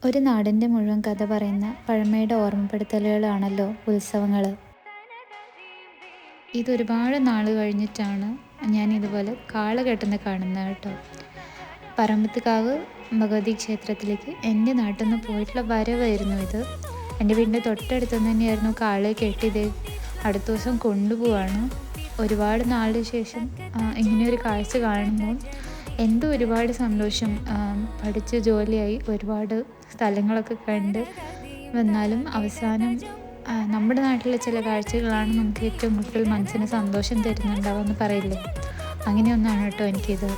ഒരു നാടിൻ്റെ മുഴുവൻ കഥ പറയുന്ന പഴമയുടെ ഓർമ്മപ്പെടുത്തലുകളാണല്ലോ ഉത്സവങ്ങൾ. ഇതൊരുപാട് നാൾ കഴിഞ്ഞിട്ടാണ് ഞാൻ ഇതുപോലെ കാള കെട്ടുന്നത് കാണുന്നത് കേട്ടോ. പറമ്പത്തുകാവ് ഭഗവതി ക്ഷേത്രത്തിലേക്ക് എൻ്റെ നാട്ടിൽ നിന്ന് പോയിട്ടുള്ള വരവായിരുന്നു ഇത്. എൻ്റെ വീടിൻ്റെ തൊട്ടടുത്ത് തന്നെയായിരുന്നു കാളയെ കെട്ടിയത്. അടുത്ത ദിവസം കൊണ്ടുപോവാണ്. ഒരുപാട് നാളിന് ശേഷം ഇങ്ങനെയൊരു കാഴ്ച കാണുമ്പോൾ എന്തോ ഒരുപാട് സന്തോഷം. പഠിച്ച് ജോലിയായി ഒരുപാട് സ്ഥലങ്ങളൊക്കെ കണ്ട് വന്നാലും അവസാനം നമ്മുടെ നാട്ടിലെ ചില കാഴ്ചകളാണ് നമുക്ക് ഏറ്റവും കൂടുതൽ മനസ്സിന് സന്തോഷം തരുന്നുണ്ടാവുമെന്ന് പറയില്ലേ, അങ്ങനെയൊന്നാണ് കേട്ടോ എനിക്കിത്.